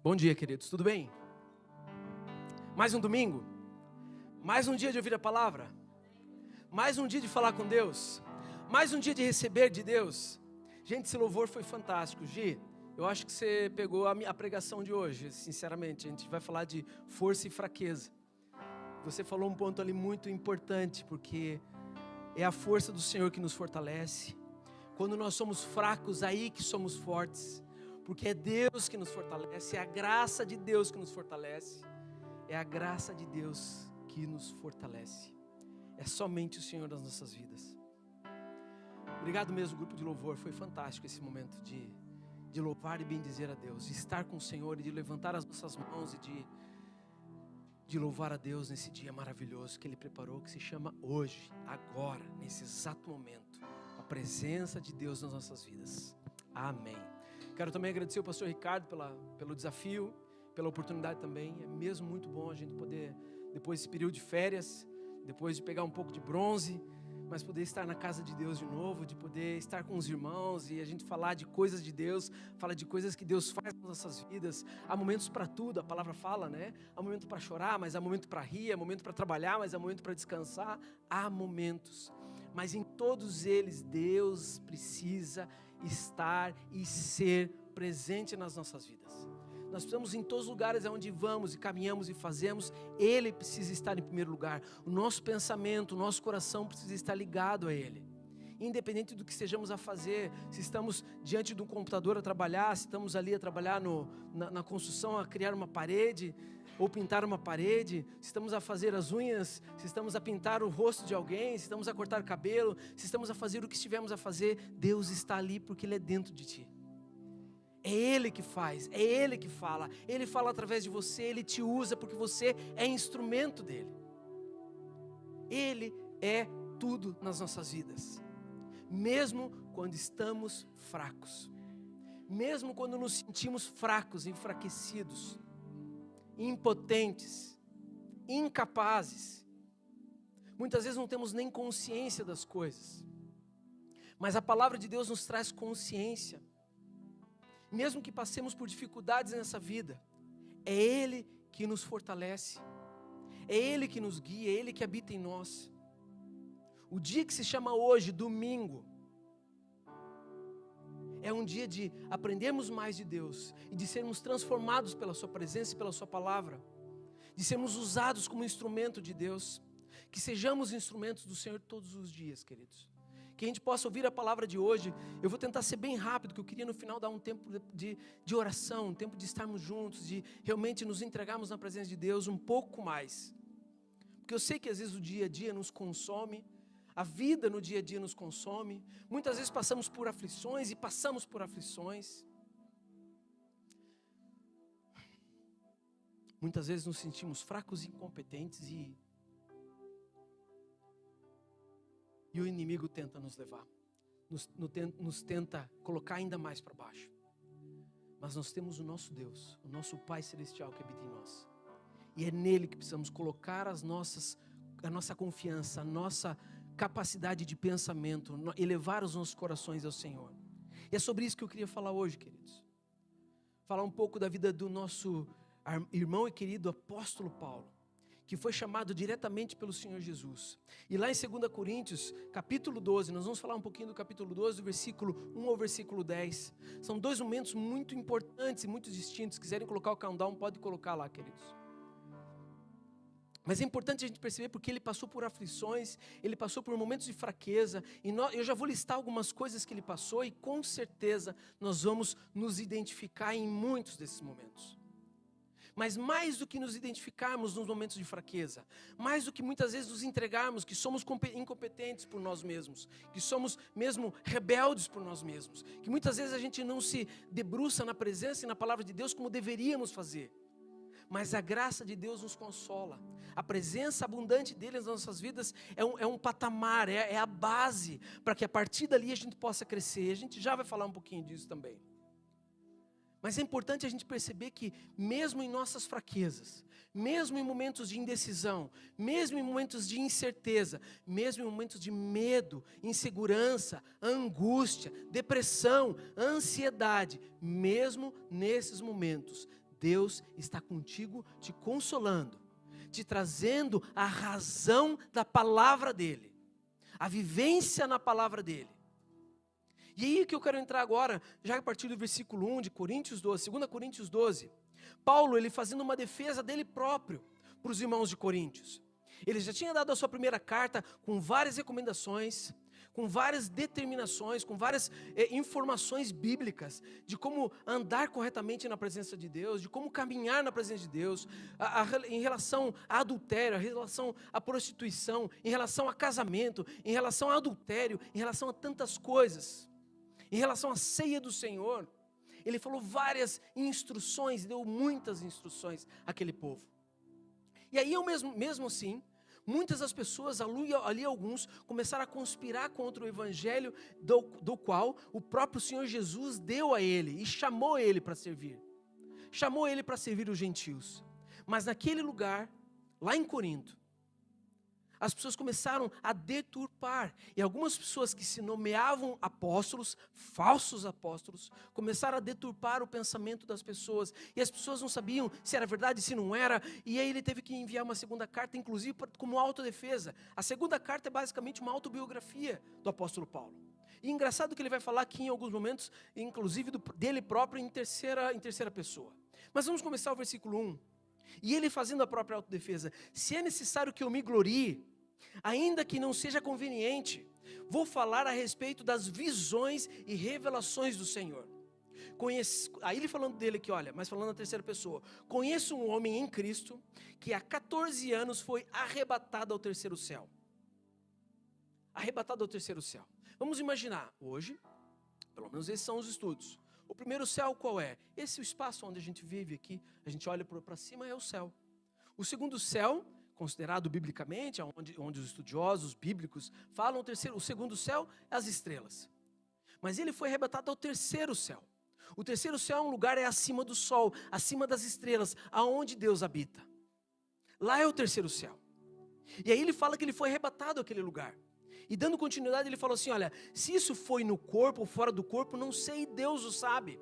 Bom dia, queridos, tudo bem? Mais um domingo? Mais um dia de ouvir a palavra? Mais um dia de falar com Deus? Mais um dia de receber de Deus? Gente, esse louvor foi fantástico. Gi, eu acho que você pegou a pregação de hoje, sinceramente. A gente vai falar de força e fraqueza. Você falou um ponto ali muito importante, porque é a força do Senhor que nos fortalece. Quando nós somos fracos, aí que somos fortes. Porque é Deus que nos fortalece, é a graça de Deus que nos fortalece. É a graça de Deus que nos fortalece. É somente o Senhor das nossas vidas. Obrigado mesmo, grupo de louvor. Foi fantástico esse momento de louvar e bendizer a Deus. De estar com o Senhor e de levantar as nossas mãos e de louvar a Deus nesse dia maravilhoso que Ele preparou, que se chama hoje, agora, nesse exato momento. A presença de Deus nas nossas vidas. Amém. Quero também agradecer ao pastor Ricardo pelo desafio, pela oportunidade também. É mesmo muito bom a gente poder, depois desse período de férias, depois de pegar um pouco de bronze, mas poder estar na casa de Deus de novo, de poder estar com os irmãos e a gente falar de coisas de Deus, falar de coisas que Deus faz nas nossas vidas. Há momentos para tudo, a palavra fala, né? Há momento para chorar, mas há momento para rir, há momento para trabalhar, mas há momento para descansar. Há momentos, mas em todos eles Deus precisa estar e ser presente nas nossas vidas. Nós precisamos, em todos os lugares onde vamos e caminhamos e fazemos, Ele precisa estar em primeiro lugar. O nosso pensamento, o nosso coração precisa estar ligado a Ele. Independente do que estejamos a fazer, se estamos diante de um computador a trabalhar, se estamos ali a trabalhar na construção, a criar uma parede, ou pintar uma parede, se estamos a fazer as unhas, se estamos a pintar o rosto de alguém, se estamos a cortar o cabelo, se estamos a fazer o que estivermos a fazer, Deus está ali porque Ele é dentro de ti. É Ele que faz, é Ele que fala, Ele fala através de você, Ele te usa porque você é instrumento dEle. Ele é tudo nas nossas vidas, mesmo quando estamos fracos, mesmo quando nos sentimos fracos, enfraquecidos, impotentes, incapazes. Muitas vezes não temos nem consciência das coisas, mas a palavra de Deus nos traz consciência. Mesmo que passemos por dificuldades nessa vida, é Ele que nos fortalece, é Ele que nos guia, é Ele que habita em nós. O dia que se chama hoje, domingo, é um dia de aprendermos mais de Deus e de sermos transformados pela Sua presença e pela Sua palavra, de sermos usados como instrumento de Deus, que sejamos instrumentos do Senhor todos os dias, queridos. Que a gente possa ouvir a palavra de hoje. Eu vou tentar ser bem rápido, que eu queria no final dar um tempo de oração, um tempo de estarmos juntos, de realmente nos entregarmos na presença de Deus um pouco mais. Porque eu sei que às vezes o dia a dia nos consome, a vida no dia a dia nos consome. Muitas vezes passamos por aflições e passamos por aflições. Muitas vezes nos sentimos fracos e incompetentes e o inimigo tenta nos levar, nos tenta colocar ainda mais para baixo. Mas nós temos o nosso Deus, o nosso Pai Celestial que habita em nós. E é nele que precisamos colocar a nossa confiança, a nossa capacidade de pensamento, elevar os nossos corações ao Senhor. E é sobre isso que eu queria falar hoje, queridos. Falar um pouco da vida do nosso irmão e querido apóstolo Paulo, que foi chamado diretamente pelo Senhor Jesus. E lá em 2 Coríntios, capítulo 12, nós vamos falar um pouquinho do capítulo 12, do versículo 1 ao versículo 10. São dois momentos muito importantes e muito distintos. Se quiserem colocar o countdown, pode colocar lá, queridos. Mas é importante a gente perceber porque ele passou por aflições, ele passou por momentos de fraqueza, e eu já vou listar algumas coisas que ele passou, e com certeza nós vamos nos identificar em muitos desses momentos. Mas mais do que nos identificarmos nos momentos de fraqueza, mais do que muitas vezes nos entregarmos que somos incompetentes por nós mesmos, que somos mesmo rebeldes por nós mesmos, que muitas vezes a gente não se debruça na presença e na palavra de Deus como deveríamos fazer. Mas a graça de Deus nos consola. A presença abundante dele nas nossas vidas é um patamar, é a base para que a partir dali a gente possa crescer. A gente já vai falar um pouquinho disso também. Mas é importante a gente perceber que mesmo em nossas fraquezas, mesmo em momentos de indecisão, mesmo em momentos de incerteza, mesmo em momentos de medo, insegurança, angústia, depressão, ansiedade, mesmo nesses momentos, Deus está contigo, te consolando, te trazendo a razão da palavra dEle, a vivência na palavra dEle. E aí que eu quero entrar agora, já a partir do versículo 1 de Coríntios 12, 2 Coríntios 12, Paulo, ele fazendo uma defesa dele próprio para os irmãos de Coríntios. Ele já tinha dado a sua primeira carta com várias recomendações, com várias determinações, com várias informações bíblicas de como andar corretamente na presença de Deus, de como caminhar na presença de Deus, em relação a adultério, em relação à prostituição, em relação a casamento, em relação a adultério, em relação a tantas coisas, em relação à ceia do Senhor. Ele falou várias instruções, deu muitas instruções àquele povo. E aí mesmo assim, muitas das pessoas, ali alguns, começaram a conspirar contra o evangelho do qual o próprio Senhor Jesus deu a ele e chamou ele para servir. Chamou ele para servir os gentios. Mas naquele lugar, lá em Corinto, as pessoas começaram a deturpar. E algumas pessoas que se nomeavam apóstolos, falsos apóstolos, começaram a deturpar o pensamento das pessoas. E as pessoas não sabiam se era verdade, se não era. E aí ele teve que enviar uma segunda carta, inclusive como autodefesa. A segunda carta é basicamente uma autobiografia do apóstolo Paulo. E engraçado que ele vai falar aqui em alguns momentos, inclusive dele próprio em terceira pessoa. Mas vamos começar o versículo 1. E ele fazendo a própria autodefesa. Se é necessário que eu me glorie, ainda que não seja conveniente, vou falar a respeito das visões e revelações do Senhor. Aí ele falando dele aqui, olha, mas falando na terceira pessoa. Conheço um homem em Cristo que há 14 anos foi arrebatado ao terceiro céu. Arrebatado ao terceiro céu. Vamos imaginar, hoje, pelo menos esses são os estudos. O primeiro céu qual é? Esse é o espaço onde a gente vive aqui, a gente olha para cima, é o céu. O segundo céu, considerado biblicamente, onde os estudiosos bíblicos falam, o segundo céu é as estrelas. Mas ele foi arrebatado ao terceiro céu. O terceiro céu é um lugar, é acima do sol, acima das estrelas, aonde Deus habita. Lá é o terceiro céu. E aí ele fala que ele foi arrebatado àquele lugar. E dando continuidade, ele falou assim, olha, se isso foi no corpo ou fora do corpo, não sei, Deus o sabe.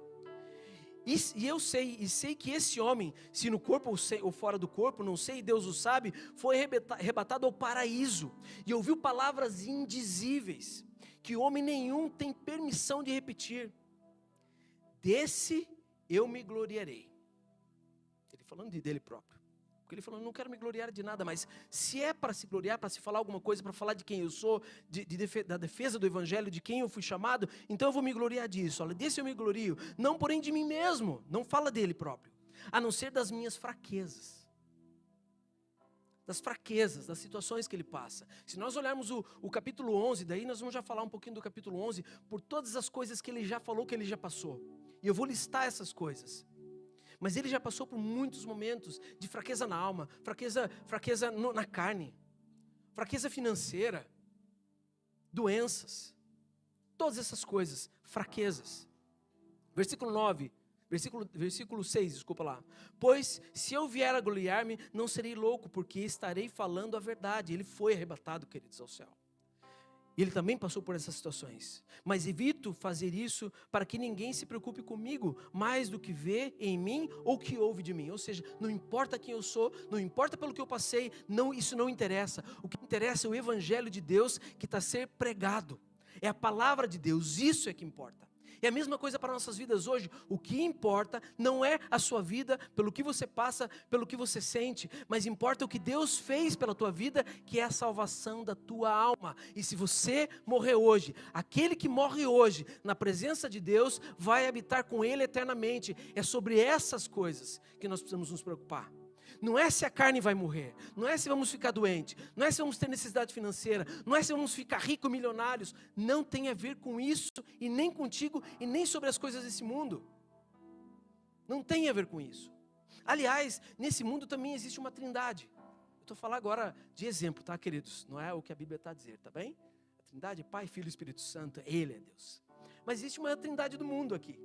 E eu sei que esse homem, se no corpo ou fora do corpo, não sei, Deus o sabe, foi arrebatado ao paraíso. E ouviu palavras indizíveis, que homem nenhum tem permissão de repetir. Desse eu me gloriarei. Ele falando dele próprio. Porque ele falou, não quero me gloriar de nada, mas se é para se gloriar, para se falar alguma coisa, para falar de quem eu sou, da defesa do evangelho, de quem eu fui chamado, então eu vou me gloriar disso. Olha, desse eu me glorio, não porém de mim mesmo, não fala dele próprio, a não ser das minhas fraquezas. Das fraquezas, das situações que ele passa. Se nós olharmos o capítulo 11, daí nós vamos já falar um pouquinho do capítulo 11, por todas as coisas que ele já falou, que ele já passou. E eu vou listar essas coisas. Mas ele já passou por muitos momentos de fraqueza na alma, fraqueza na carne, fraqueza financeira, doenças, todas essas coisas, fraquezas. Versículo 6, desculpa lá. Pois se eu vier a gloriar-me, não serei louco, porque estarei falando a verdade. Ele foi arrebatado, queridos, ao céu. Ele também passou por essas situações. Mas evito fazer isso para que ninguém se preocupe comigo mais do que vê em mim ou que ouve de mim. Ou seja, não importa quem eu sou, não importa pelo que eu passei, isso não interessa. O que interessa é o evangelho de Deus que está a ser pregado. É a palavra de Deus, isso é que importa. É a mesma coisa para nossas vidas hoje. O que importa não é a sua vida, pelo que você passa, pelo que você sente, mas importa o que Deus fez pela tua vida, que é a salvação da tua alma. E se você morrer hoje, aquele que morre hoje na presença de Deus vai habitar com Ele eternamente. É sobre essas coisas que nós precisamos nos preocupar. Não é se a carne vai morrer, não é se vamos ficar doentes, não é se vamos ter necessidade financeira, não é se vamos ficar ricos, milionários. Não tem a ver com isso, e nem contigo, e nem sobre as coisas desse mundo. Não tem a ver com isso. Aliás, nesse mundo também existe uma trindade. Eu estou falando agora de exemplo, tá, queridos? Não é o que a Bíblia está a dizer, tá bem? A trindade é Pai, Filho e Espírito Santo, Ele é Deus. Mas existe uma trindade do mundo aqui,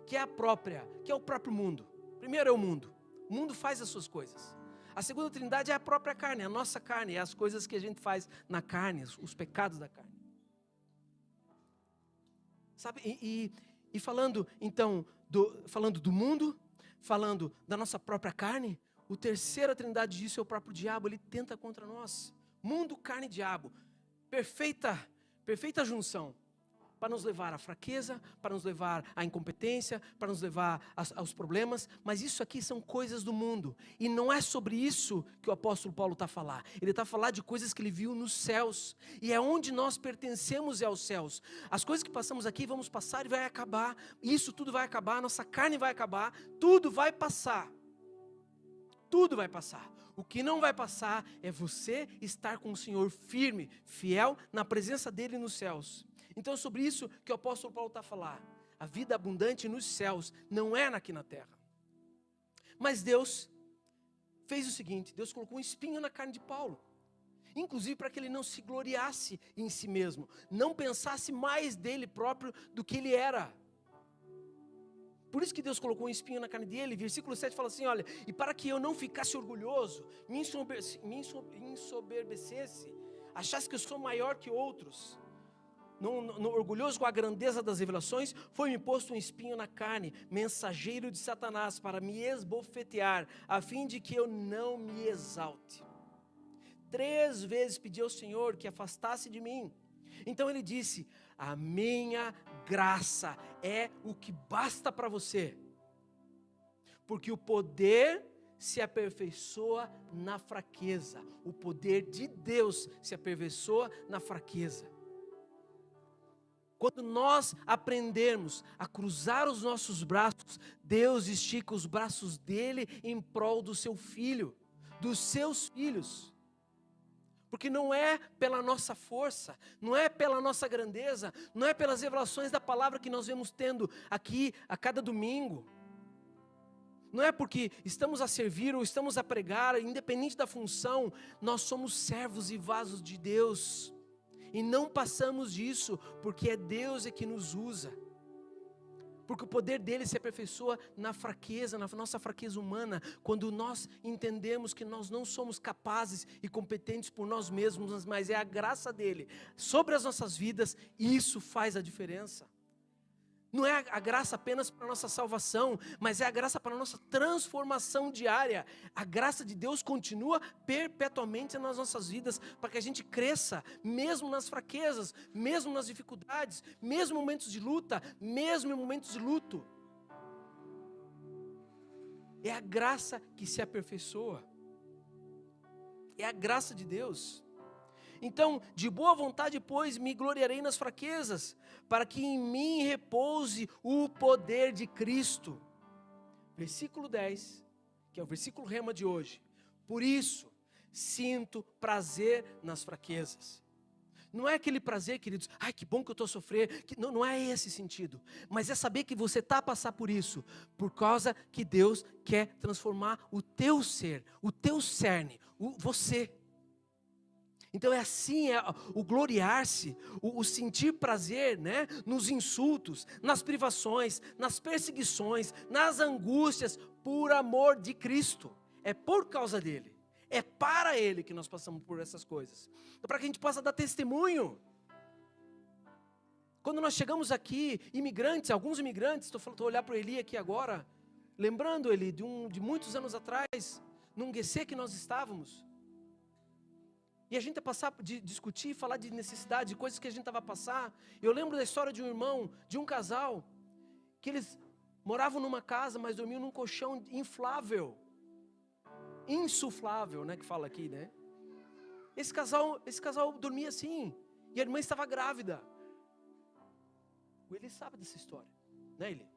que é o próprio mundo. Primeiro é o mundo. O mundo faz as suas coisas. A segunda trindade é a própria carne, a nossa carne, é as coisas que a gente faz na carne, os pecados da carne. Sabe? E falando então, falando do mundo, falando da nossa própria carne, o terceira trindade disso é o próprio diabo. Ele tenta contra nós. Mundo, carne e diabo. Perfeita junção. Para nos levar à fraqueza, para nos levar à incompetência, para nos levar aos problemas. Mas isso aqui são coisas do mundo. E não é sobre isso que o apóstolo Paulo está a falar. Ele está a falar de coisas que ele viu nos céus. E é onde nós pertencemos, é aos céus. As coisas que passamos aqui, vamos passar e vai acabar. Isso tudo vai acabar, nossa carne vai acabar. Tudo vai passar. Tudo vai passar. O que não vai passar é você estar com o Senhor firme, fiel, na presença dEle nos céus. Então é sobre isso que o apóstolo Paulo está a falar. A vida abundante nos céus não é aqui na terra. Mas Deus fez o seguinte, Deus colocou um espinho na carne de Paulo. Inclusive para que ele não se gloriasse em si mesmo. Não pensasse mais dele próprio do que ele era. Por isso que Deus colocou um espinho na carne dele. Versículo 7 fala assim, olha, e para que eu não ficasse orgulhoso, me ensoberbecesse, achasse que eu sou maior que outros, orgulhoso com a grandeza das revelações, foi-me posto um espinho na carne, mensageiro de Satanás, para me esbofetear, a fim de que eu não me exalte. 3 vezes pedi ao Senhor que afastasse de mim. Então ele disse, a minha graça é o que basta para você, porque o poder se aperfeiçoa na fraqueza. O poder de Deus se aperfeiçoa na fraqueza. Quando nós aprendermos a cruzar os nossos braços, Deus estica os braços dele em prol do seu filho, dos seus filhos. Porque não é pela nossa força, não é pela nossa grandeza, não é pelas revelações da palavra que nós vemos tendo aqui a cada domingo. Não é porque estamos a servir ou estamos a pregar, independente da função, nós somos servos e vasos de Deus. E não passamos disso, porque é Deus que nos usa. Porque o poder dele se aperfeiçoa na fraqueza, na nossa fraqueza humana, quando nós entendemos que nós não somos capazes e competentes por nós mesmos, mas é a graça dele sobre as nossas vidas, e isso faz a diferença. Não é a graça apenas para a nossa salvação, mas é a graça para a nossa transformação diária. A graça de Deus continua perpetuamente nas nossas vidas, para que a gente cresça, mesmo nas fraquezas, mesmo nas dificuldades, mesmo em momentos de luta, mesmo em momentos de luto. É a graça que se aperfeiçoa. É a graça de Deus. Então, de boa vontade, pois, me gloriarei nas fraquezas, para que em mim repouse o poder de Cristo. Versículo 10, que é o versículo rema de hoje. Por isso, sinto prazer nas fraquezas. Não é aquele prazer, queridos, ai que bom que eu estou a sofrer, não é esse sentido. Mas é saber que você está a passar por isso, por causa que Deus quer transformar o teu ser, o teu cerne, você. Então é assim, é o gloriar-se, o sentir prazer, né, nos insultos, nas privações, nas perseguições, nas angústias, por amor de Cristo. É por causa dele, é para ele que nós passamos por essas coisas. É para que a gente possa dar testemunho. Quando nós chegamos aqui, imigrantes, alguns imigrantes, estou a olhar para o Eli aqui agora, lembrando ele de muitos anos atrás, num GC que nós estávamos. E a gente ia passar, discutir, falar de necessidade, de coisas que a gente estava a passar. Eu lembro da história de um irmão, de um casal, que eles moravam numa casa, mas dormiam num colchão inflável. Insuflável, né, que fala aqui, né? Esse casal dormia assim, e a irmã estava grávida. O Eli sabe dessa história, né, Eli?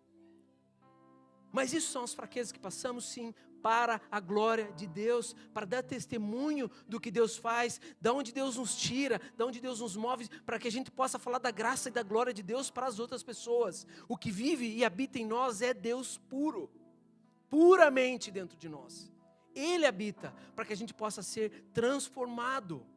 Mas isso são as fraquezas que passamos, sim, para a glória de Deus, para dar testemunho do que Deus faz, de onde Deus nos tira, de onde Deus nos move, para que a gente possa falar da graça e da glória de Deus para as outras pessoas. O que vive e habita em nós é Deus puro, puramente dentro de nós. Ele habita para que a gente possa ser transformado.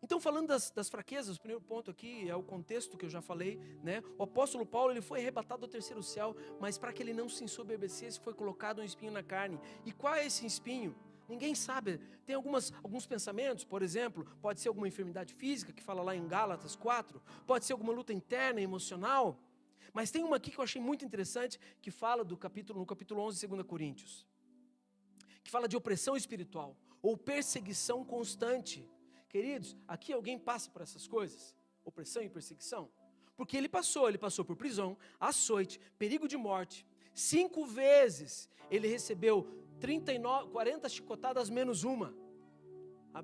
Então, falando das fraquezas, o primeiro ponto aqui é o contexto que eu já falei, né? O apóstolo Paulo, ele foi arrebatado ao terceiro céu, mas para que ele não se ensoberbecesse, foi colocado um espinho na carne. E qual é esse espinho? Ninguém sabe. Tem alguns pensamentos, por exemplo, pode ser alguma enfermidade física, que fala lá em Gálatas 4, pode ser alguma luta interna, emocional, Mas tem uma aqui que eu achei muito interessante, que fala no capítulo 11 de 2 Coríntios, que fala de opressão espiritual, ou perseguição constante. Queridos, aqui alguém passa por essas coisas? Opressão e perseguição? Porque ele passou por prisão, açoite, perigo de morte. 5 vezes ele recebeu 40 chicotadas menos uma.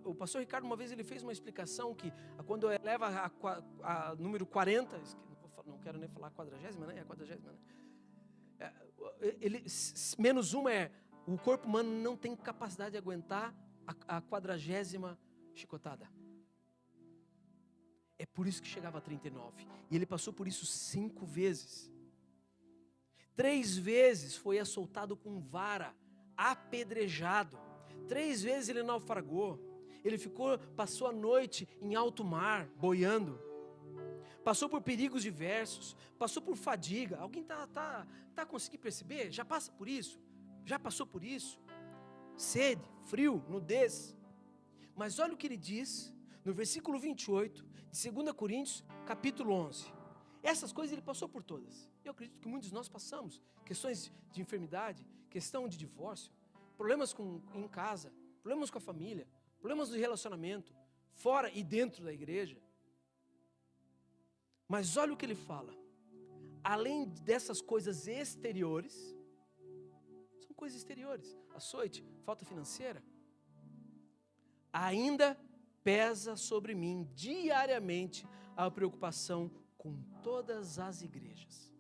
O pastor Ricardo uma vez ele fez uma explicação que quando eleva a número 40, não quero nem falar a 40ª, né? É a 40ª, né? Menos uma o corpo humano não tem capacidade de aguentar a 40ª chicotada. É por isso que chegava a 39. E ele passou por isso 5 vezes. 3 vezes foi assoltado com vara, apedrejado. 3 vezes ele naufragou. Ele passou a noite em alto mar, boiando. Passou por perigos diversos. Passou por fadiga. Alguém tá conseguindo perceber? Já passa por isso? Já passou por isso? Sede, frio, nudez. Mas olha o que ele diz no versículo 28 de 2 Coríntios, capítulo 11. Essas coisas ele passou por todas. Eu acredito que muitos de nós passamos. Questões de enfermidade, questão de divórcio, problemas em casa, problemas com a família, problemas de relacionamento, fora e dentro da igreja. Mas olha o que ele fala. Além dessas coisas exteriores, são coisas exteriores, açoite, falta financeira, ainda pesa sobre mim diariamente a preocupação com todas as igrejas.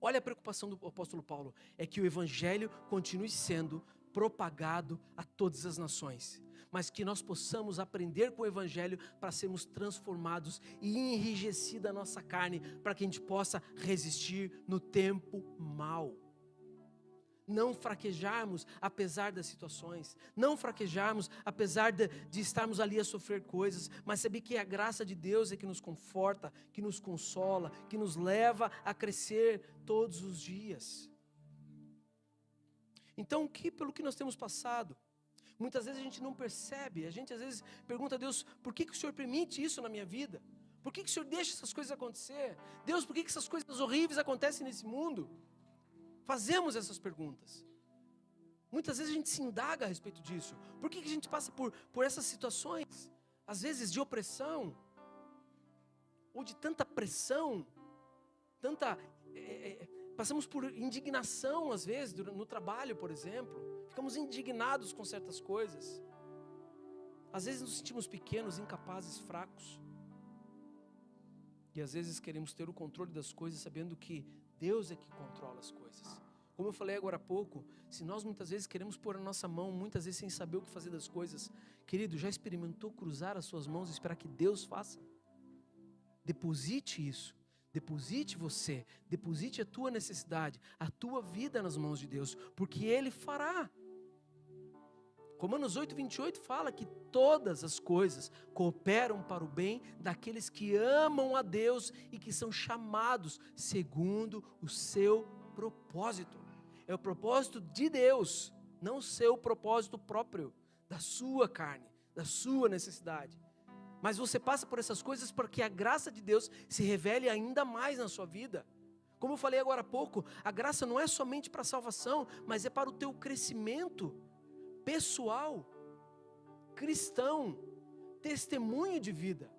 Olha a preocupação do apóstolo Paulo, é que o evangelho continue sendo propagado a todas as nações, mas que nós possamos aprender com o evangelho para sermos transformados e enrijecida a nossa carne, para que a gente possa resistir no tempo mau. Não fraquejarmos apesar das situações, não fraquejarmos apesar de estarmos ali a sofrer coisas, mas saber que a graça de Deus é que nos conforta, que nos consola, que nos leva a crescer todos os dias. Então, pelo que nós temos passado, muitas vezes a gente não percebe, a gente às vezes pergunta a Deus, por que o Senhor permite isso na minha vida? Por que o Senhor deixa essas coisas acontecer? Deus, por que essas coisas horríveis acontecem nesse mundo? Fazemos essas perguntas. Muitas vezes a gente se indaga a respeito disso. Por que a gente passa por essas situações? Às vezes de opressão, ou de tanta pressão, passamos por indignação às vezes, no trabalho, por exemplo. Ficamos indignados com certas coisas. Às vezes nos sentimos pequenos, incapazes, fracos. E às vezes queremos ter o controle das coisas, sabendo que Deus é que controla as coisas. Como eu falei agora há pouco, se nós muitas vezes queremos pôr a nossa mão, muitas vezes sem saber o que fazer das coisas, querido, já experimentou cruzar as suas mãos e esperar que Deus faça? Deposite isso, deposite você, deposite a tua necessidade, a tua vida nas mãos de Deus, porque Ele fará. Romanos 8:28 fala que todas as coisas cooperam para o bem daqueles que amam a Deus e que são chamados segundo o seu propósito. É o propósito de Deus, não o seu propósito próprio, da sua carne, da sua necessidade. Mas você passa por essas coisas para que a graça de Deus se revele ainda mais na sua vida. Como eu falei agora há pouco, a graça não é somente para a salvação, mas é para o teu crescimento pessoal, cristão, testemunho de vida,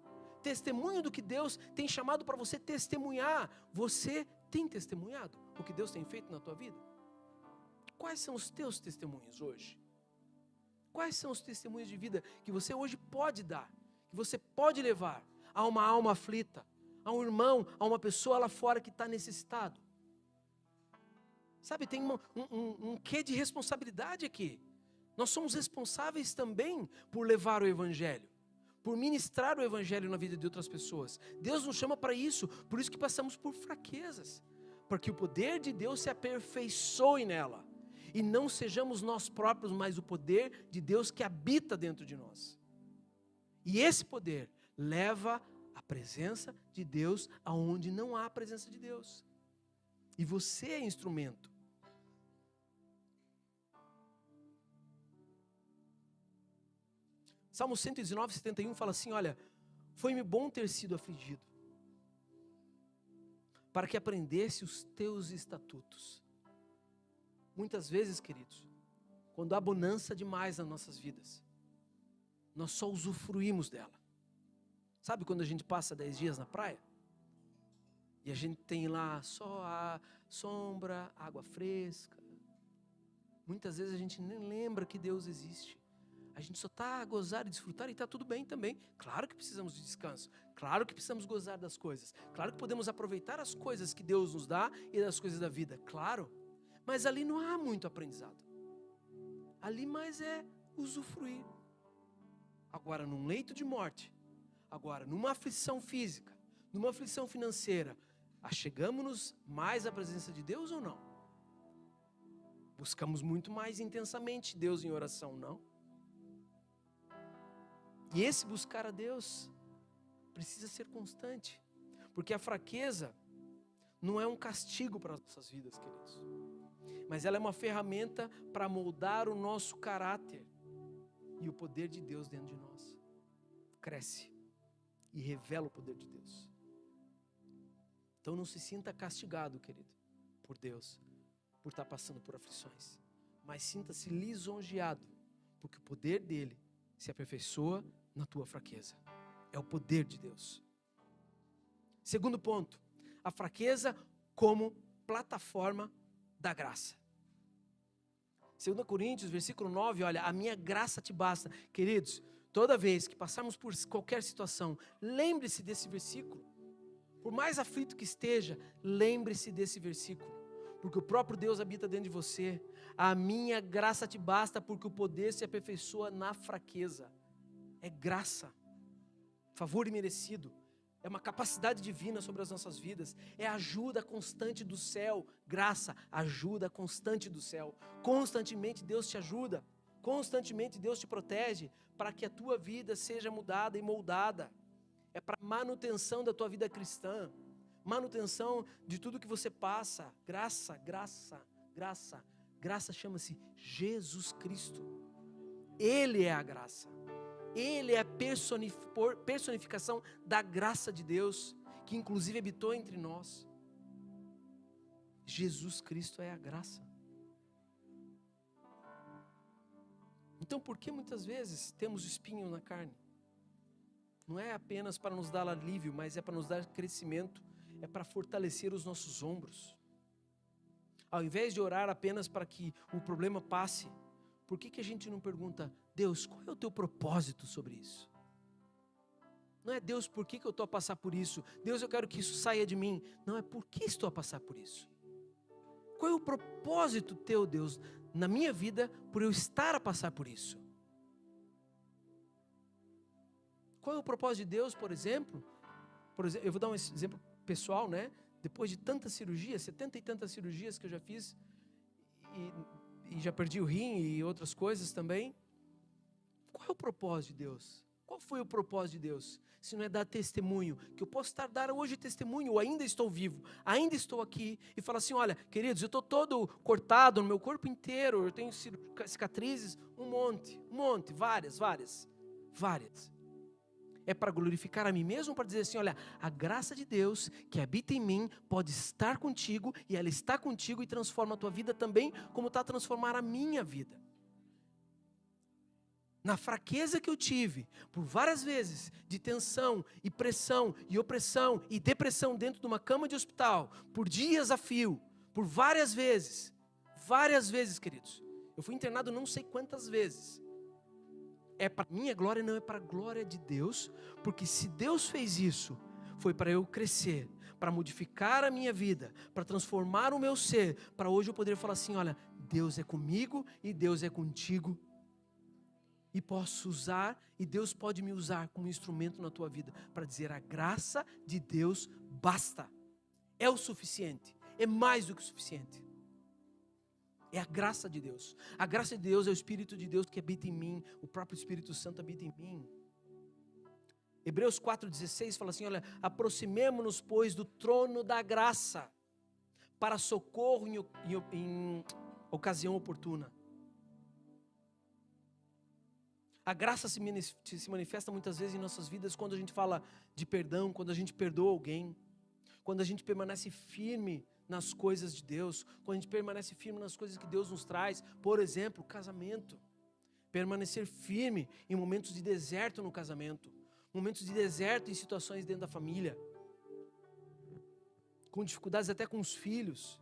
testemunho do que Deus tem chamado para você testemunhar. Você tem testemunhado o que Deus tem feito na tua vida? Quais são os teus testemunhos hoje? Quais são os testemunhos de vida que você hoje pode dar, que você pode levar a uma alma aflita, a um irmão, a uma pessoa lá fora que está necessitado? Sabe, tem um quê de responsabilidade aqui. Nós somos responsáveis também por levar o evangelho, por ministrar o evangelho na vida de outras pessoas. Deus nos chama para isso, por isso que passamos por fraquezas, para que o poder de Deus se aperfeiçoe nela, e não sejamos nós próprios, mas o poder de Deus que habita dentro de nós. E esse poder leva a presença de Deus aonde não há a presença de Deus. E você é instrumento. Salmo 119, 71 fala assim, olha, foi-me bom ter sido afligido. para que aprendesse os teus estatutos. Muitas vezes, queridos, quando há bonança demais nas nossas vidas, nós só usufruímos dela. Sabe quando a gente passa 10 dias na praia? E a gente tem lá só a sombra, água fresca. Muitas vezes a gente nem lembra que Deus existe. A gente só está a gozar e desfrutar e está tudo bem também. Claro que precisamos de descanso. Claro que precisamos gozar das coisas. Claro que podemos aproveitar as coisas que Deus nos dá e das coisas da vida. Claro. Mas ali não há muito aprendizado. Ali mais é usufruir. Agora, num leito de morte, agora, numa aflição física, numa aflição financeira, achegamos-nos mais à presença de Deus ou não? Buscamos muito mais intensamente Deus em oração, não? E esse buscar a Deus precisa ser constante, porque a fraqueza não é um castigo para as nossas vidas, queridos, mas ela é uma ferramenta para moldar o nosso caráter, e o poder de Deus dentro de nós cresce e revela o poder de Deus. Então não se sinta castigado, querido, por Deus, por estar passando por aflições, mas sinta-se lisonjeado, porque o poder dele se aperfeiçoa na tua fraqueza. É o poder de Deus. Segundo ponto, a fraqueza como plataforma da graça. 2 Coríntios, versículo 9, olha, a minha graça te basta. Queridos, toda vez que passarmos por qualquer situação, lembre-se desse versículo. Por mais aflito que esteja, lembre-se desse versículo. Porque o próprio Deus habita dentro de você. A minha graça te basta, porque o poder se aperfeiçoa na fraqueza. É graça, favor imerecido. É uma capacidade divina sobre as nossas vidas. É ajuda constante do céu. Graça, ajuda constante do céu. Constantemente Deus te ajuda. Constantemente Deus te protege para que a tua vida seja mudada e moldada. É para manutenção da tua vida cristã. Manutenção de tudo que você passa. Graça, graça, graça. Graça chama-se Jesus Cristo. Ele é a graça. Ele é a personificação da graça de Deus, que inclusive habitou entre nós. Jesus Cristo é a graça. Então, por que muitas vezes temos espinho na carne? Não é apenas para nos dar alívio, mas é para nos dar crescimento, é para fortalecer os nossos ombros. Ao invés de orar apenas para que o problema passe, por que a gente não pergunta, Deus, qual é o teu propósito sobre isso? Não é Deus, por que eu estou a passar por isso? Deus, eu quero que isso saia de mim. Não, é por que estou a passar por isso? Qual é o propósito teu, Deus, na minha vida, por eu estar a passar por isso? Qual é o propósito de Deus, por exemplo, eu vou dar um exemplo pessoal, né? Depois de tantas cirurgias, 70 e tantas cirurgias que eu já fiz, e já perdi o rim e outras coisas também. Qual é o propósito de Deus? Qual foi o propósito de Deus? Se não é dar testemunho, que eu posso estar dando hoje testemunho, eu ainda estou vivo, ainda estou aqui, e falar assim, olha, queridos, eu estou todo cortado no meu corpo inteiro, eu tenho cicatrizes, um monte, várias. É para glorificar a mim mesmo, para dizer assim, olha, a graça de Deus que habita em mim pode estar contigo, e ela está contigo e transforma a tua vida também, como está a transformar a minha vida. Na fraqueza que eu tive, por várias vezes, de tensão e pressão e opressão e depressão dentro de uma cama de hospital, por dias a fio, por várias vezes, queridos. Eu fui internado não sei quantas vezes. É para minha glória, não é para a glória de Deus, porque se Deus fez isso, foi para eu crescer, para modificar a minha vida, para transformar o meu ser, para hoje eu poder falar assim, olha, Deus é comigo e Deus é contigo. E posso usar, e Deus pode me usar como instrumento na tua vida, para dizer a graça de Deus basta. É o suficiente, é mais do que o suficiente. É a graça de Deus. A graça de Deus é o Espírito de Deus que habita em mim, o próprio Espírito Santo habita em mim. Hebreus 4,16 fala assim, olha, aproximemo-nos, pois, do trono da graça, para socorro em ocasião oportuna. A graça se manifesta muitas vezes em nossas vidas quando a gente fala de perdão, quando a gente perdoa alguém. quando a gente permanece firme nas coisas de Deus, quando a gente permanece firme nas coisas que Deus nos traz, por exemplo, casamento. Permanecer firme em momentos de deserto no casamento, momentos de deserto em situações dentro da família, com dificuldades até com os filhos.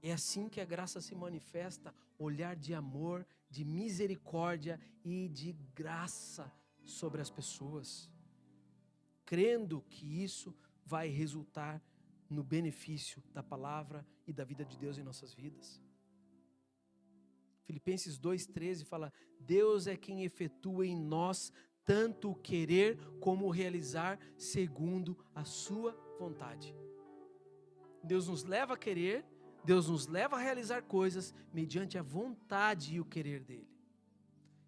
É assim que a graça se manifesta, olhar de amor, de misericórdia e de graça sobre as pessoas, crendo que isso vai resultar no benefício da palavra e da vida de Deus em nossas vidas. Filipenses 2,13 fala: Deus é quem efetua em nós tanto o querer como o realizar segundo a sua vontade. Deus nos leva a querer, Deus nos leva a realizar coisas mediante a vontade e o querer dele.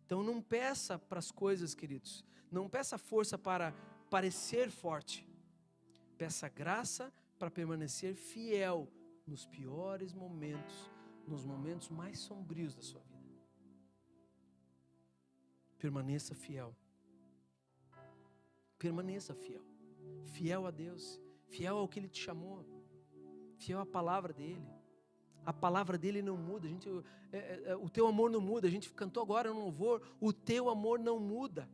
Então não peça para as coisas, queridos, não peça força para parecer forte. Peça graça para permanecer fiel nos piores momentos, nos momentos mais sombrios da sua vida. Permaneça fiel. Permaneça fiel. Fiel a Deus, fiel ao que Ele te chamou, fiel à palavra dEle. A palavra dEle não muda, o teu amor não muda. A gente cantou agora no louvor, o teu amor não muda.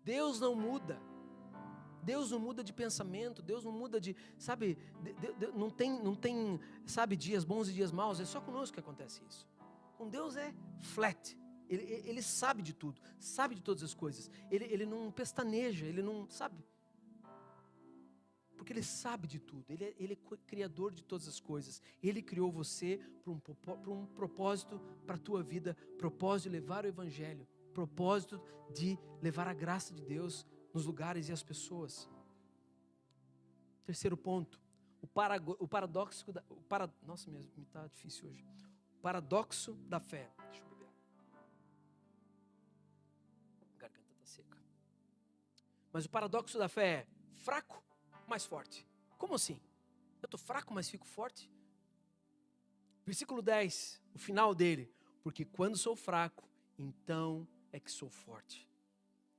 Deus não muda. Deus não muda de pensamento, Deus não muda de, sabe, não tem, sabe, dias bons e dias maus, é só conosco que acontece isso. Com Deus é flat, ele sabe de tudo, sabe de todas as coisas, ele não pestaneja, ele não, sabe, porque Ele sabe de tudo, Ele é criador de todas as coisas, Ele criou você para um propósito para a tua vida, propósito de levar o Evangelho, propósito de levar a graça de Deus nos lugares e as pessoas. Terceiro ponto, nossa, mesmo, me está difícil hoje. O paradoxo da fé. Deixa eu beber. A garganta está seca. Mas o paradoxo da fé é fraco, mas forte. Como assim? Eu estou fraco, mas fico forte? Versículo 10, o final dele. Porque quando sou fraco, então é que sou forte.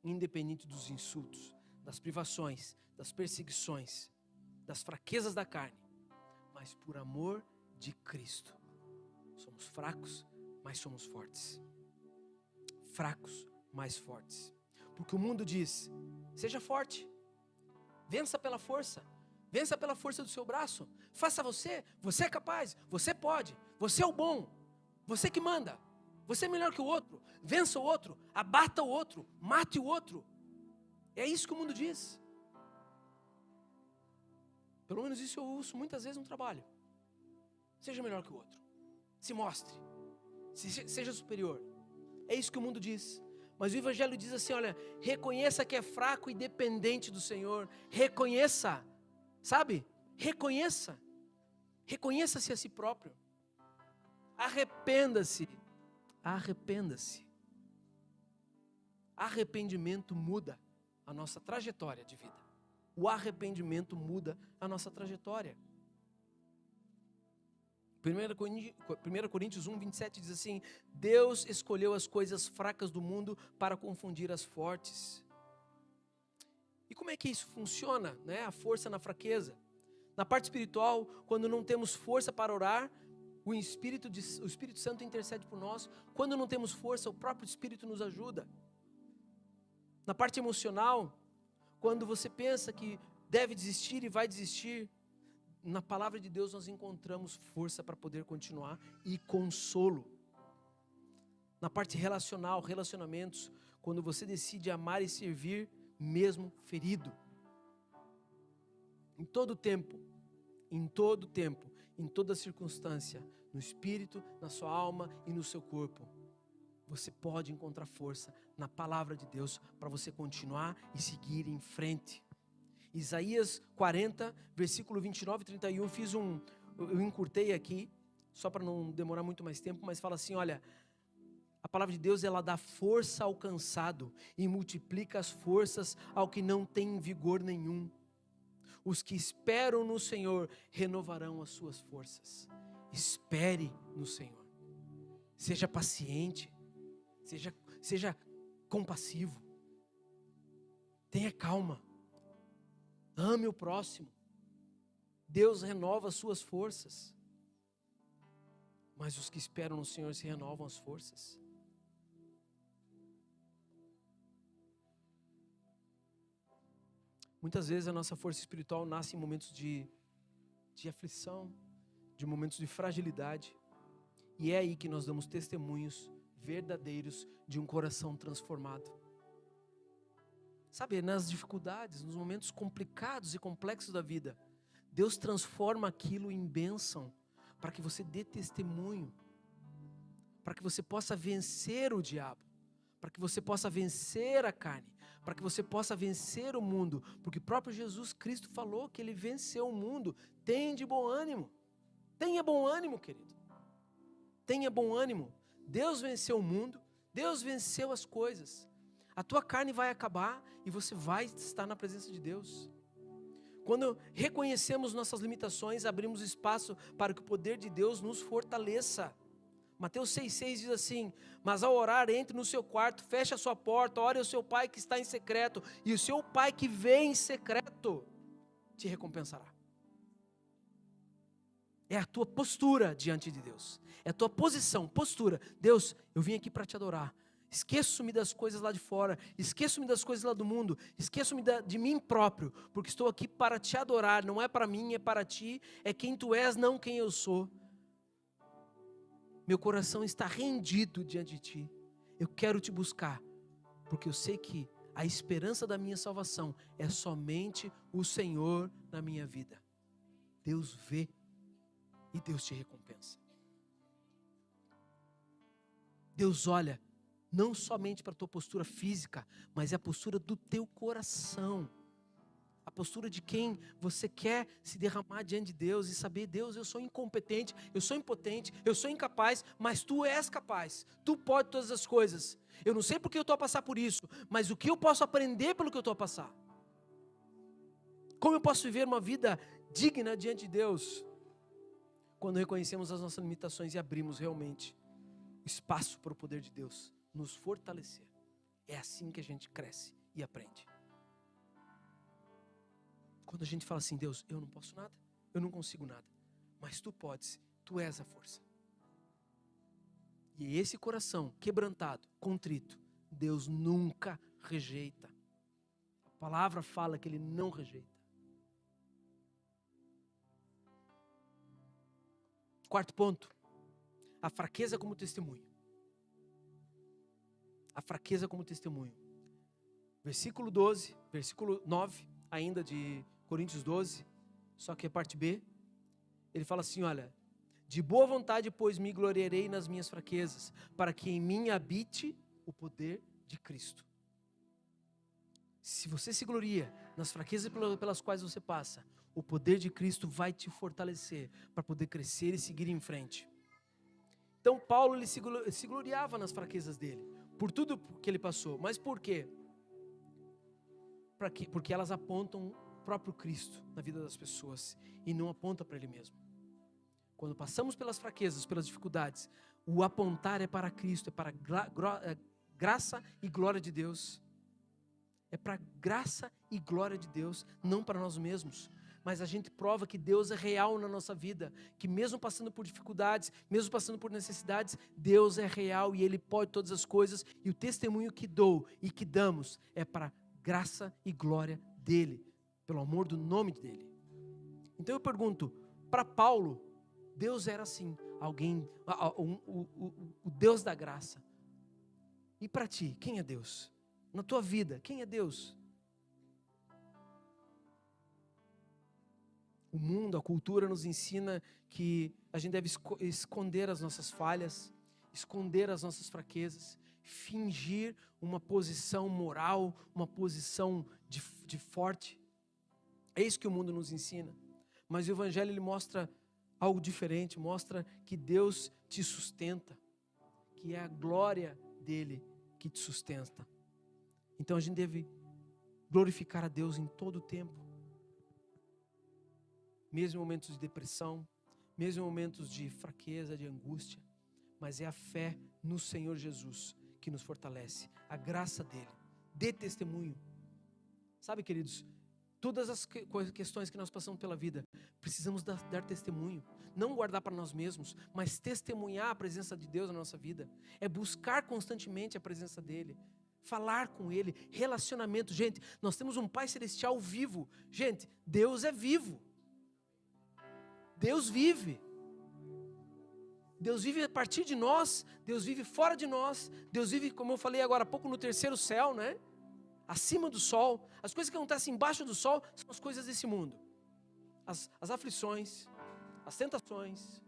Independente dos insultos, das privações, das perseguições, das fraquezas da carne, mas por amor de Cristo. Somos fracos, mas somos fortes. Fracos, mas fortes. Porque o mundo diz: seja forte, vença pela força do seu braço, faça você é capaz, você pode, você é o bom, você que manda. Você é melhor que o outro, vença o outro, abata o outro, mate o outro. É isso que o mundo diz. Pelo menos isso eu ouço muitas vezes no trabalho. Seja melhor que o outro, se mostre, seja superior. É isso que o mundo diz. Mas o Evangelho diz assim, olha, reconheça que é fraco e dependente do Senhor. Reconheça, sabe? Reconheça. Reconheça-se a si próprio. Arrependa-se. Arrependa-se. Arrependimento muda a nossa trajetória de vida. O arrependimento muda a nossa trajetória. 1 Coríntios 1:27 diz assim: Deus escolheu as coisas fracas do mundo para confundir as fortes. E como é que isso funciona, né? A força na fraqueza. Na parte espiritual, quando não temos força para orar, o Espírito Santo intercede por nós. Quando não temos força, o próprio Espírito nos ajuda. Na parte emocional, quando você pensa que deve desistir e vai desistir, na palavra de Deus nós encontramos força para poder continuar e consolo. Na parte relacional, relacionamentos, quando você decide amar e servir, mesmo ferido. Em todo tempo, em toda circunstância, no espírito, na sua alma e no seu corpo, você pode encontrar força na palavra de Deus para você continuar e seguir em frente. Isaías 40, versículo 29 e 31, eu encurtei aqui, só para não demorar muito mais tempo, mas fala assim, olha, a palavra de Deus, ela dá força ao cansado e multiplica as forças ao que não tem vigor nenhum. Os que esperam no Senhor renovarão as suas forças. Espere no Senhor. Seja paciente. Seja compassivo. Tenha calma. Ame o próximo. Deus renova as suas forças. Mas os que esperam no Senhor se renovam as forças. Muitas vezes a nossa força espiritual nasce em momentos de aflição, de momentos de fragilidade. E é aí que nós damos testemunhos verdadeiros de um coração transformado. Sabe, nas dificuldades, nos momentos complicados e complexos da vida, Deus transforma aquilo em bênção, para que você dê testemunho, para que você possa vencer o diabo, para que você possa vencer a carne, para que você possa vencer o mundo, porque o próprio Jesus Cristo falou que Ele venceu o mundo. Tenha de bom ânimo, tenha bom ânimo, querido, tenha bom ânimo. Deus venceu o mundo, Deus venceu as coisas. A tua carne vai acabar e você vai estar na presença de Deus. Quando reconhecemos nossas limitações, abrimos espaço para que o poder de Deus nos fortaleça. Mateus 6,6 diz assim: mas ao orar, entre no seu quarto, feche a sua porta, ore ao seu pai que está em secreto, e o seu pai que vê em secreto te recompensará. É a tua postura diante de Deus, é a tua posição, postura. Deus, eu vim aqui para te adorar. Esqueço-me das coisas lá de fora, esqueço-me das coisas lá do mundo, esqueço-me de mim próprio, porque estou aqui para te adorar. Não é para mim, é para ti, é quem tu és, não quem eu sou. Meu coração está rendido diante de ti. Eu quero te buscar, porque eu sei que a esperança da minha salvação é somente o Senhor na minha vida. Deus vê e Deus te recompensa. Deus olha não somente para a tua postura física, mas é a postura do teu coração. A postura de quem você quer se derramar diante de Deus e saber: Deus, eu sou incompetente, eu sou impotente, eu sou incapaz, mas Tu és capaz, Tu pode todas as coisas. Eu não sei porque eu estou a passar por isso, mas o que eu posso aprender pelo que eu estou a passar? Como eu posso viver uma vida digna diante de Deus? Quando reconhecemos as nossas limitações e abrimos realmente espaço para o poder de Deus nos fortalecer. É assim que a gente cresce e aprende. Quando a gente fala assim: Deus, eu não posso nada, eu não consigo nada, mas Tu podes, Tu és a força. E esse coração quebrantado, contrito, Deus nunca rejeita. A palavra fala que Ele não rejeita. Quarto ponto, a fraqueza como testemunho. A fraqueza como testemunho. Versículo 12, versículo 9, ainda de Coríntios 12, só que é parte B. Ele fala assim: olha, de boa vontade, pois me gloriarei nas minhas fraquezas, para que em mim habite o poder de Cristo. Se você se gloria nas fraquezas pelas quais você passa, o poder de Cristo vai te fortalecer para poder crescer e seguir em frente. Então Paulo, ele se gloriava nas fraquezas dele, por tudo que ele passou. Mas por quê? Porque elas apontam o próprio Cristo na vida das pessoas e não aponta para Ele mesmo. Quando passamos pelas fraquezas, pelas dificuldades, o apontar é para Cristo, é para graça e glória de Deus. É para graça e glória de Deus, não para nós mesmos. Mas a gente prova que Deus é real na nossa vida, que mesmo passando por dificuldades, mesmo passando por necessidades, Deus é real e Ele pode todas as coisas. E o testemunho que dou e que damos é para graça e glória dEle, pelo amor do nome dEle. Então eu pergunto, para Paulo, Deus era assim, o Deus da graça. E para ti, quem é Deus? Na tua vida, quem é Deus? O mundo, a cultura nos ensina que a gente deve esconder as nossas falhas, esconder as nossas fraquezas, fingir uma posição moral, uma posição de forte. É isso que o mundo nos ensina. Mas o Evangelho, ele mostra algo diferente, mostra que Deus te sustenta, que é a glória dEle que te sustenta. Então a gente deve glorificar a Deus em todo o tempo. Mesmo em momentos de depressão, mesmo em momentos de fraqueza, de angústia. Mas é a fé no Senhor Jesus que nos fortalece, a graça dEle. Dê testemunho. Sabe, queridos, todas as questões que nós passamos pela vida, precisamos dar testemunho. Não guardar para nós mesmos, mas testemunhar a presença de Deus na nossa vida. É buscar constantemente a presença dEle. Falar com Ele, relacionamento. Gente, nós temos um Pai Celestial vivo. Gente, Deus é vivo. Deus vive. Deus vive a partir de nós, Deus vive fora de nós, Deus vive, como eu falei agora há pouco, no terceiro céu, né? Acima do sol. As coisas que acontecem embaixo do sol são as coisas desse mundo. As aflições, as tentações,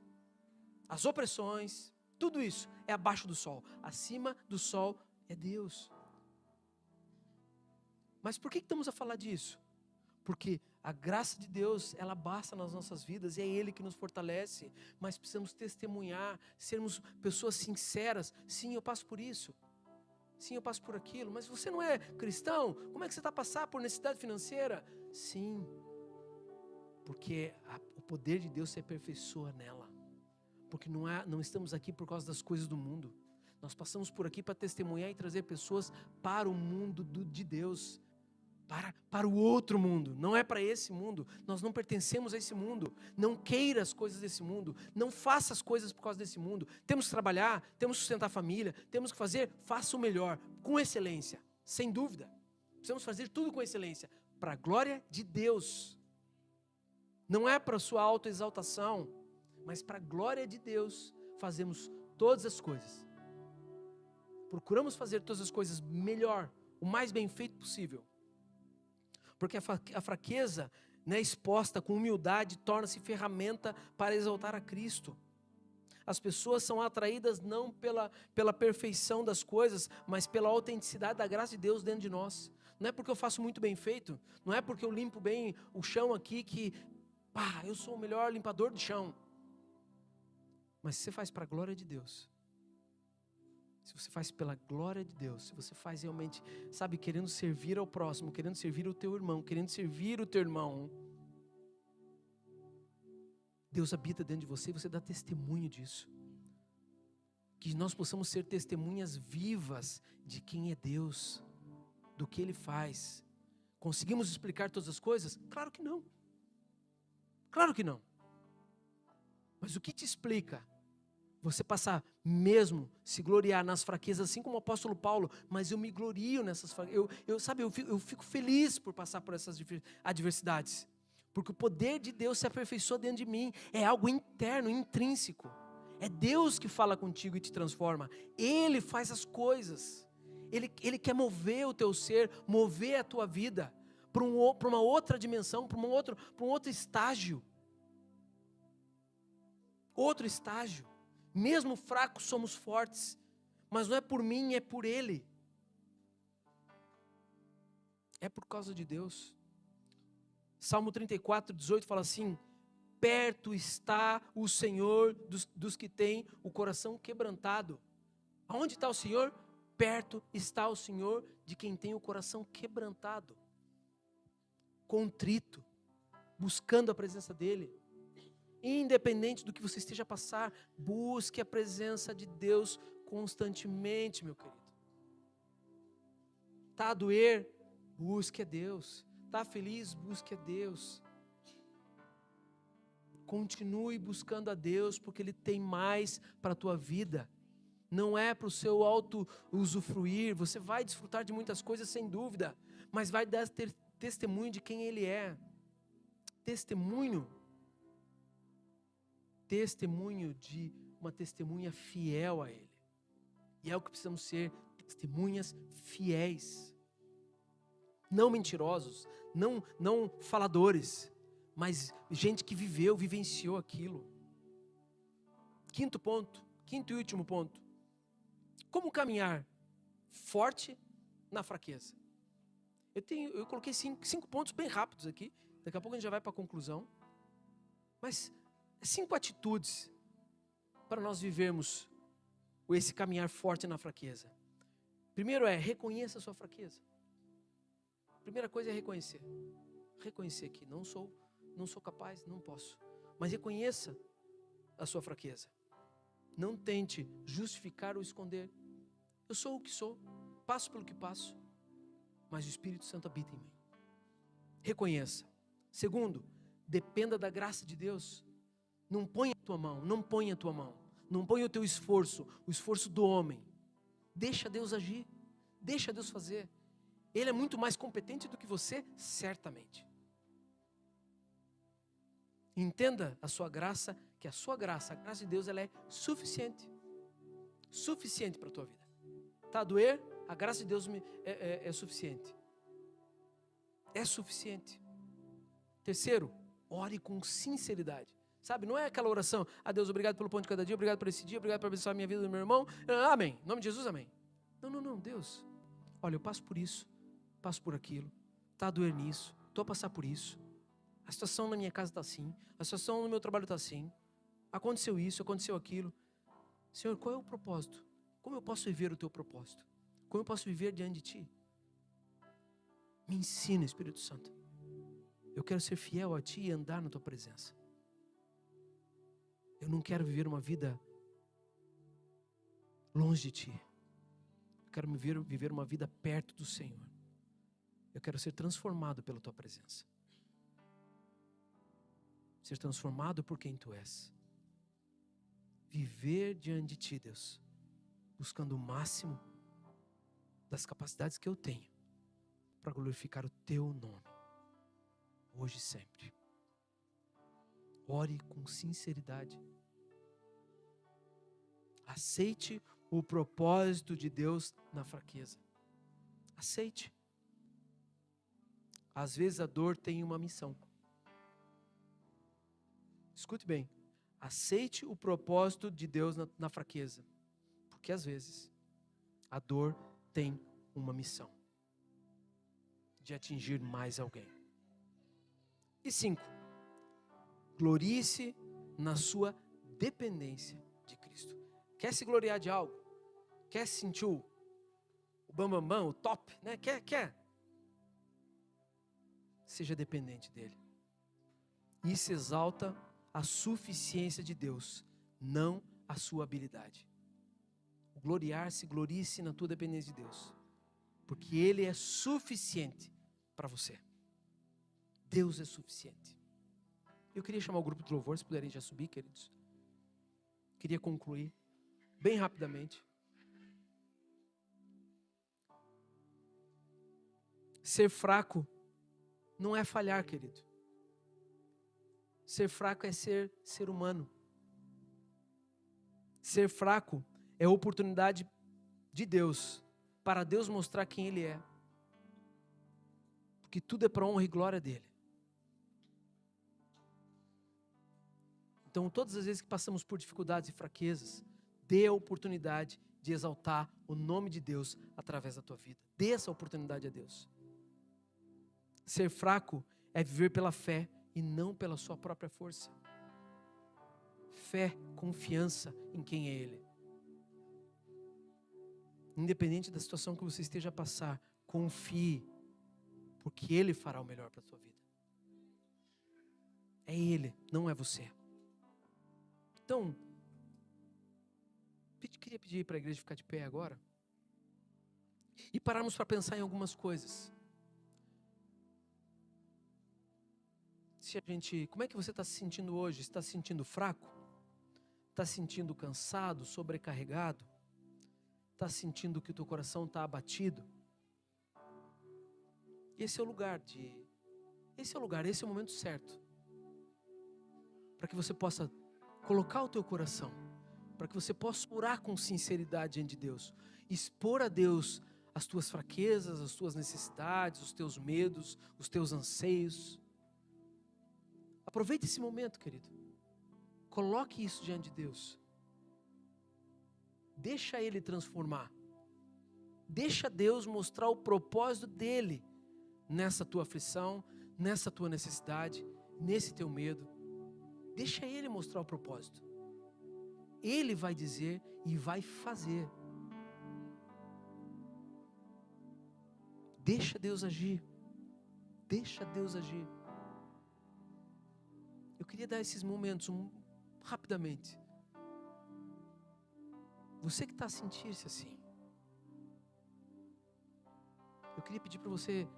as opressões, tudo isso é abaixo do sol. Acima do sol é Deus. Mas por que estamos a falar disso? Porque a graça de Deus, ela basta nas nossas vidas e é Ele que nos fortalece. Mas precisamos testemunhar, sermos pessoas sinceras. Sim, eu passo por isso. Sim, eu passo por aquilo. Mas você não é cristão? Como é que você está a passar por necessidade financeira? Sim, porque o poder de Deus se aperfeiçoa nela. Porque não estamos aqui por causa das coisas do mundo. Nós passamos por aqui para testemunhar e trazer pessoas para o mundo de Deus. Para o outro mundo, não é para esse mundo. Nós não pertencemos a esse mundo. Não queira as coisas desse mundo. Não faça as coisas por causa desse mundo. Temos que trabalhar, temos que sustentar a família, temos que fazer, faça o melhor, com excelência, sem dúvida. Precisamos fazer tudo com excelência, para a glória de Deus. Não é para a sua autoexaltação, mas para a glória de Deus, fazemos todas as coisas. Procuramos fazer todas as coisas melhor, o mais bem feito possível. Porque a fraqueza, né, exposta com humildade, torna-se ferramenta para exaltar a Cristo. As pessoas são atraídas não pela perfeição das coisas, mas pela autenticidade da graça de Deus dentro de nós. Não é porque eu faço muito bem feito, não é porque eu limpo bem o chão aqui que, eu sou o melhor limpador de chão. Mas se você faz para a glória de Deus, se você faz pela glória de Deus, se você faz realmente, sabe, querendo servir ao próximo, querendo servir o teu irmão, querendo servir o teu irmão, Deus habita dentro de você e você dá testemunho disso. Que nós possamos ser testemunhas vivas de quem é Deus, do que Ele faz. Conseguimos explicar todas as coisas? Claro que não. Claro que não. Mas o que te explica? Você passar mesmo, se gloriar nas fraquezas, assim como o apóstolo Paulo, mas eu me glorio nessas fraquezas. Eu fico feliz por passar por essas adversidades. Porque o poder de Deus se aperfeiçoa dentro de mim. É algo interno, intrínseco. É Deus que fala contigo e te transforma. Ele faz as coisas. Ele quer mover o teu ser, mover a tua vida para uma outra dimensão, para um outro estágio. Outro estágio. Mesmo fracos somos fortes, mas não é por mim, é por Ele. É por causa de Deus. Salmo 34, 18 fala assim: perto está o Senhor dos que têm o coração quebrantado. Aonde está o Senhor? Perto está o Senhor de quem tem o coração quebrantado, contrito, buscando a presença dEle. Independente do que você esteja a passar, busque a presença de Deus constantemente, meu querido. Está a doer? Busque a Deus. Está feliz? Busque a Deus. Continue buscando a Deus, porque Ele tem mais para a tua vida. Não é para o seu auto-usufruir. Você vai desfrutar de muitas coisas, sem dúvida, mas vai dar testemunho de quem Ele é. Testemunho de uma testemunha fiel a Ele. E é o que precisamos ser, testemunhas fiéis. Não mentirosos, não faladores, mas gente que vivenciou aquilo. Quinto e último ponto. Como caminhar forte na fraqueza? Eu coloquei 5 pontos bem rápidos aqui. Daqui a pouco a gente já vai para a conclusão. Mas 5 atitudes para nós vivermos esse caminhar forte na fraqueza. Primeiro reconheça a sua fraqueza. Primeira coisa é reconhecer. Reconhecer que não sou capaz, não posso. Mas reconheça a sua fraqueza. Não tente justificar ou esconder. Eu sou o que sou, passo pelo que passo, mas o Espírito Santo habita em mim. reconheça. Segundo, dependa da graça de Deus. Não ponha a tua mão, não ponha a tua mão. Não ponha o teu esforço, o esforço do homem. Deixa Deus agir, deixa Deus fazer. Ele é muito mais competente do que você, certamente. Entenda a sua graça, que a sua graça, a graça de Deus, ela é suficiente. Suficiente para a tua vida. Está a doer? A graça de Deus é suficiente. É suficiente. Terceiro, ore com sinceridade. Sabe, não é aquela oração, Deus, obrigado pelo pão de cada dia, obrigado por esse dia, obrigado por abençoar a minha vida do meu irmão, amém, em nome de Jesus, amém. Não, Deus, olha, eu passo por isso, passo por aquilo, está a doer nisso, estou a passar por isso, a situação na minha casa está assim, a situação no meu trabalho está assim, aconteceu isso, aconteceu aquilo. Senhor, qual é o propósito? Como eu posso viver o teu propósito? Como eu posso viver diante de ti? Me ensina, Espírito Santo. Eu quero ser fiel a ti e andar na tua presença. Eu não quero viver uma vida longe de ti. Eu quero viver uma vida perto do Senhor. Eu quero ser transformado pela tua presença. Ser transformado por quem tu és. Viver diante de ti, Deus, buscando o máximo das capacidades que eu tenho para glorificar o teu nome, hoje e sempre. Ore com sinceridade. Aceite o propósito de Deus na fraqueza. Aceite. Às vezes a dor tem uma missão. Escute bem. Aceite o propósito de Deus na fraqueza. Porque às vezes a dor tem uma missão de atingir mais alguém. E 5. Glorie-se na sua dependência de Cristo. Quer se gloriar de algo? Quer sentir o bambambam, o top, né? Quer? Seja dependente dele. Isso exalta a suficiência de Deus, não a sua habilidade. Gloriar-se, glorie-se na tua dependência de Deus. Porque Ele é suficiente para você. Deus é suficiente. Eu queria chamar o grupo de louvor, se puderem já subir, queridos. Queria concluir bem rapidamente. Ser fraco não é falhar, querido. Ser fraco é ser humano. Ser fraco é oportunidade de Deus, para Deus mostrar quem Ele é. Porque tudo é para a honra e glória dEle. Então, todas as vezes que passamos por dificuldades e fraquezas, dê a oportunidade de exaltar o nome de Deus através da tua vida. Dê essa oportunidade a Deus. Ser fraco é viver pela fé e não pela sua própria força. Fé, confiança em quem é Ele. Independente da situação que você esteja a passar, confie, porque Ele fará o melhor para a tua vida. É Ele, não é você. Então, queria pedir para a igreja ficar de pé agora e pararmos para pensar em algumas coisas. Como é que você está se sentindo hoje? Está se sentindo fraco? Está se sentindo cansado, sobrecarregado? Está sentindo que o teu coração está abatido? Esse é o momento certo para que você possa colocar o teu coração, para que você possa orar com sinceridade diante de Deus, expor a Deus as tuas fraquezas, as tuas necessidades, os teus medos, os teus anseios. Aproveite esse momento, querido. Coloque isso diante de Deus. Deixa Ele transformar. Deixa Deus mostrar o propósito dEle nessa tua aflição, nessa tua necessidade, nesse teu medo. Deixa Ele mostrar o propósito. Ele vai dizer e vai fazer. Deixa Deus agir. Deixa Deus agir. Eu queria dar esses momentos rapidamente. Você que está a sentir-se assim, eu queria pedir para você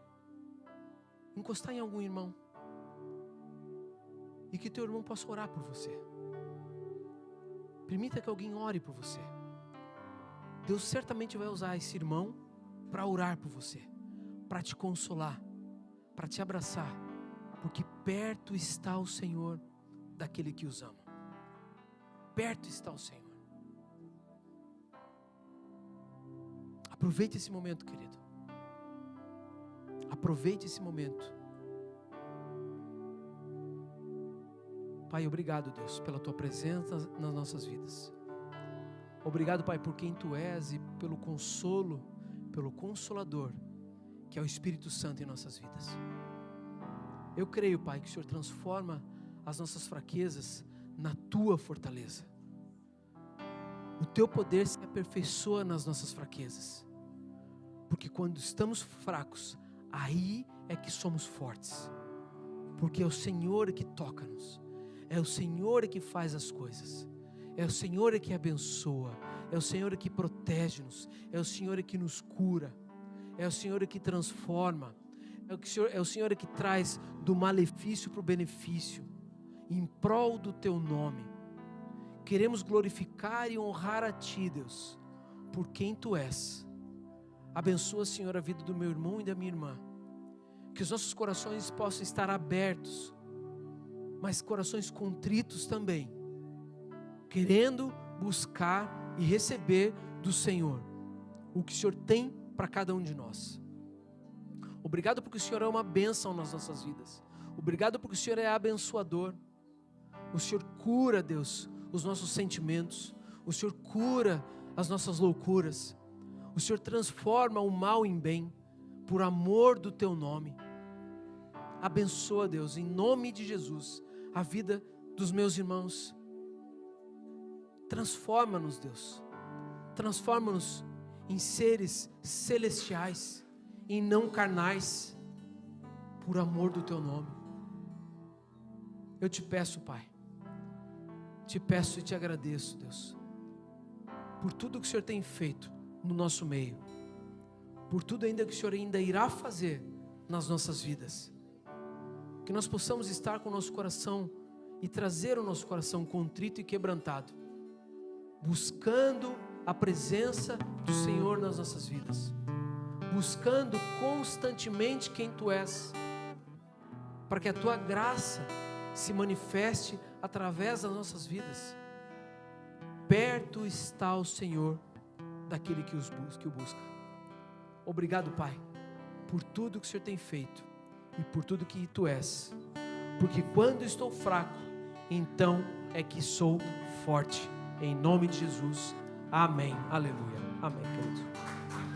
encostar em algum irmão e que teu irmão possa orar por você. Permita que alguém ore por você. Deus certamente vai usar esse irmão para orar por você, para te consolar, para te abraçar, porque perto está o Senhor daquele que os ama. Perto está o Senhor. Aproveite esse momento, querido. Aproveite esse momento. Pai, obrigado, Deus, pela Tua presença nas nossas vidas. Obrigado, Pai, por quem Tu és e pelo consolo, pelo Consolador, que é o Espírito Santo em nossas vidas. Eu creio, Pai, que o Senhor transforma as nossas fraquezas na Tua fortaleza. O Teu poder se aperfeiçoa nas nossas fraquezas. Porque quando estamos fracos, aí é que somos fortes. Porque é o Senhor que toca-nos. É o Senhor que faz as coisas. É o Senhor que abençoa. É o Senhor que protege-nos. É o Senhor que nos cura. É o Senhor que transforma. É o Senhor que traz do malefício para o benefício. Em prol do Teu nome. Queremos glorificar e honrar a Ti, Deus, por quem Tu és. Abençoa, Senhor, a vida do meu irmão e da minha irmã. Que os nossos corações possam estar abertos, mas corações contritos também, querendo buscar e receber do Senhor o que o Senhor tem para cada um de nós. Obrigado porque o Senhor é uma bênção nas nossas vidas. Obrigado porque o Senhor é abençoador. O Senhor cura, Deus, os nossos sentimentos. O Senhor cura as nossas loucuras. O Senhor transforma o mal em bem, por amor do Teu nome. Abençoa, Deus, em nome de Jesus, a vida dos meus irmãos. Transforma-nos, Deus. Transforma-nos em seres celestiais, em não carnais, por amor do Teu nome. Eu te peço, Pai, te peço e te agradeço, Deus, por tudo que o Senhor tem feito no nosso meio, por tudo ainda que o Senhor ainda irá fazer nas nossas vidas. Que nós possamos estar com o nosso coração e trazer o nosso coração contrito e quebrantado, buscando a presença do Senhor nas nossas vidas, buscando constantemente quem Tu és, para que a Tua graça se manifeste através das nossas vidas. Perto está o Senhor daquele que o busca. Obrigado, Pai, por tudo que o Senhor tem feito e por tudo que Tu és, porque quando estou fraco, então é que sou forte. Em nome de Jesus, amém, aleluia, amém, queridos.